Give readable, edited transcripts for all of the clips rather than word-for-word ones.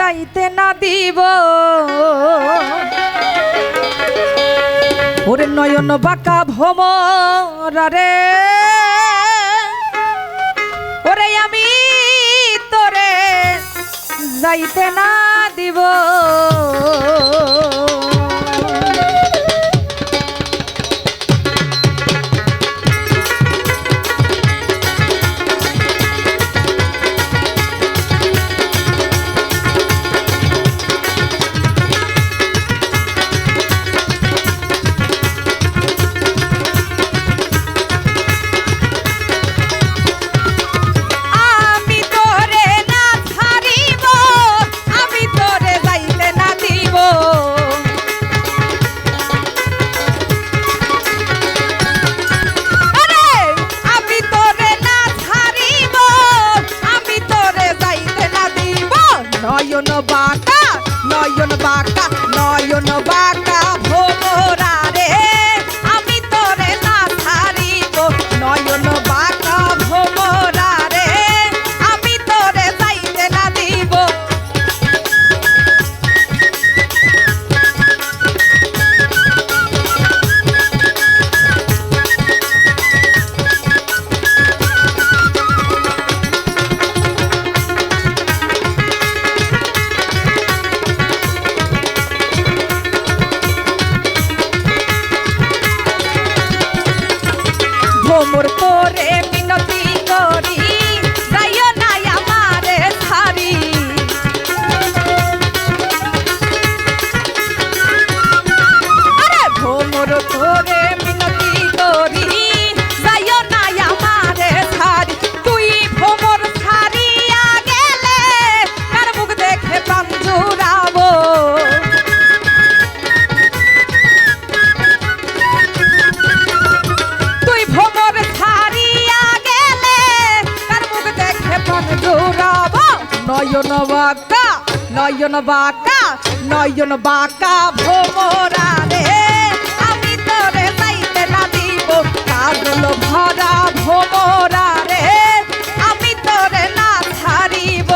যাইতে না দিব ওরে নয়ন বাঁকা ভোমরা রে ওরে আমি তোরে যাইতে না দিব নয়ন বাঁকা ভোমরা রে আমি তোরে না ছাড়িব নয়ন বাঁকা ভোমরা রে আমি তোরে যাইতে না দিব ভোমর তোরে মিনতি করি যাইও না আমারে ছাড়ি আরে ভোমর তোরে মিনতি করি যাইও না আমারে ছাড়ি তুই ভোমর ছাড়িয়া গেলে কার মুখ দেখে প্রাণ জুড়াবো নয়ন বাঁকা ভোমরা রে আমি তোরে যাইতে না দিব কাজল ভরা ভোমরা রে আমি তোরে না ছাড়িব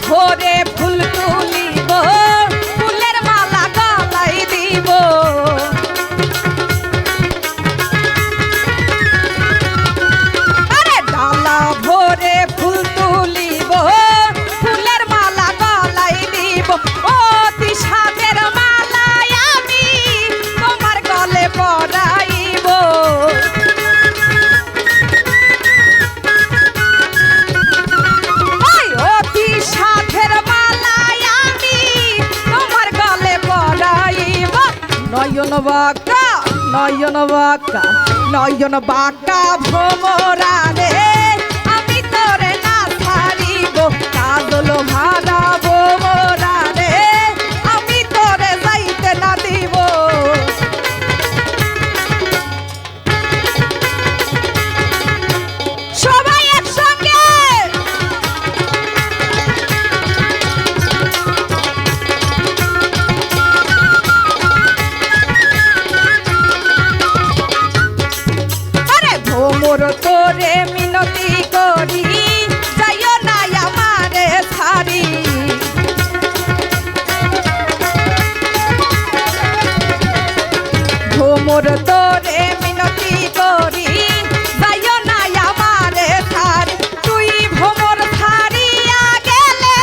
ভোরে ফুল তুলিব ফুলের মালা গলাই দিব আরে ডালা ভোরে ফুল তুলিব ফুলের মালা গলাই দিব অতি সাদের মালাই আমি তোমার গলে পরাইব নয়ন বাঁকা ভোমরা রে আমি তোরে না ছাড়িব কাজল ভরা ভোমরা রে আমি তোরে যাইতে না দিব সবাই একসঙ্গে ভোমর তোরে মিনতি করি যাইও না আমারে ছাড়ি ভোমর তোরে মিনতি করি যাইও না আমারে ছাড়ি তুই ভোমর ছাড়িয়া গেলে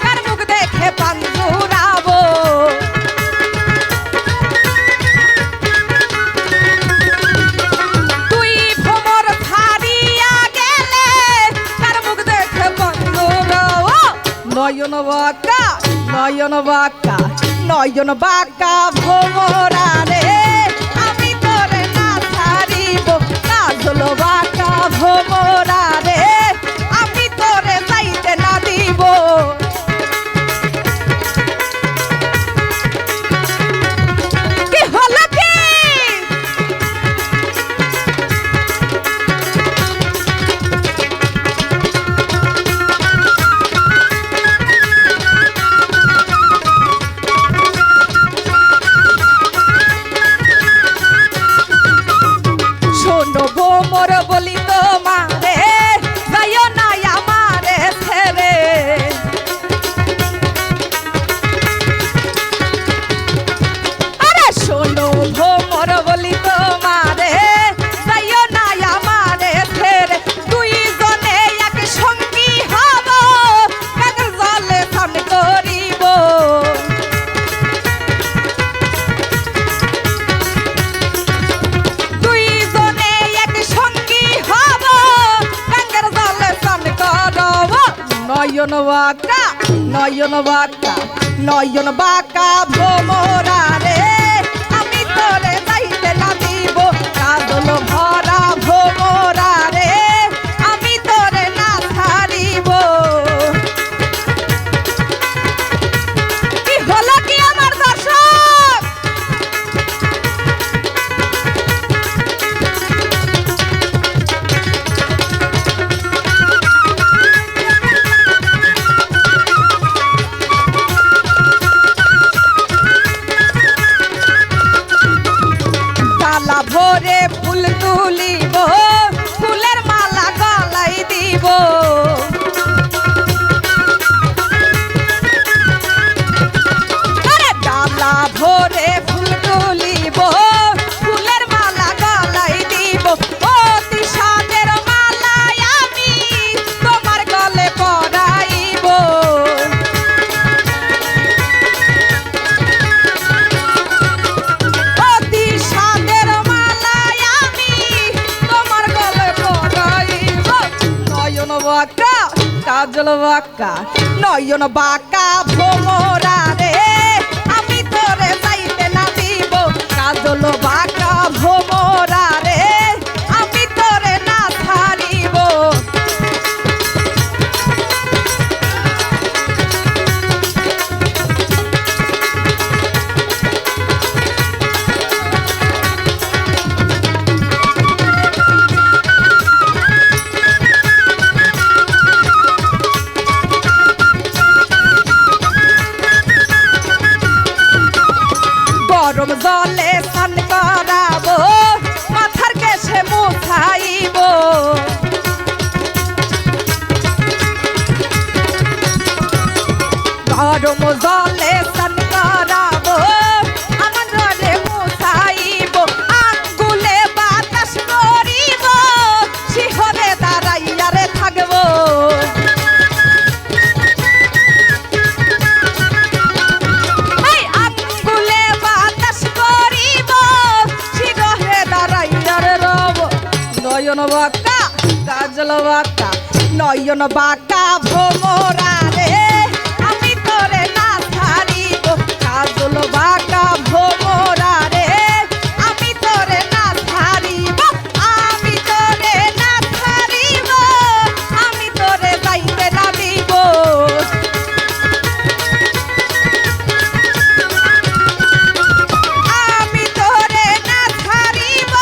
কার মুখ দেখে প্রাণ জুড়াবো নয়ন বাঁকা ভোমরা রে আমি তোরে না ছাড়িব কাজল বাঁকা ভোমরা রে আমি তোরে যাইতে না দিব কি হলো নয়ন বাঁকা ভোমরা রে আমি তোরে যাইতে না দিব কাজল ভরা ভোমরা রে আমি তোরে না ছাড়িব কি হলো কি আমার দর্শক ভোরে ফুল তুলিব ফুলের মালা গলাই দিব ডালা ভোরে ফুল তুলিব ফুলের মালা গলাই দিব অতি সাদের মালায় আমি তোমার গলে পরাইব অতি সাদের কাজল বাঁকা নয়ন বাঁকা ভোমরা রে আমি তোরে যাইতে না দিব কাজল বাঁকা ভোমরা রে আমি তোরে না ছাড়িব গরম জলে স্নান করাবো মাথার কেশে মুছাইব গরম জলে স্নান করাবো আমার জলে মুছাইব আঙ্গুলে বাতাস করিব শিহরে দাঁড়াইয়া রে থাকবো নয়ন বাঁকা কাজল বাঁকা নয়ন বাঁকা ভোমরা রে আমি তোরে না ছাড়িব কাজল বাঁকা ভোমরা রে আমি তোরে না ছাড়িব আমি তোরে না ছাড়িব আমি তোরে যাইতে না দিব আমি তোরে না ছাড়িব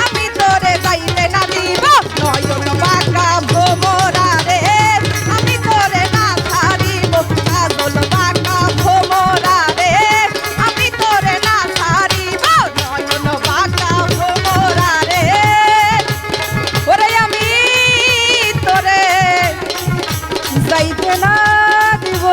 আমি তোরে যাইতে না দিব নয়ন বাঁকা ভোমরা রে আমি তোরে না ছাড়িব কাজল বাঁকা ভোমরা রে আমি তোরে না ছাড়িব নয়ন বাঁকা ভোমরা রে ওরে আমি তোরে যাইতে না দিব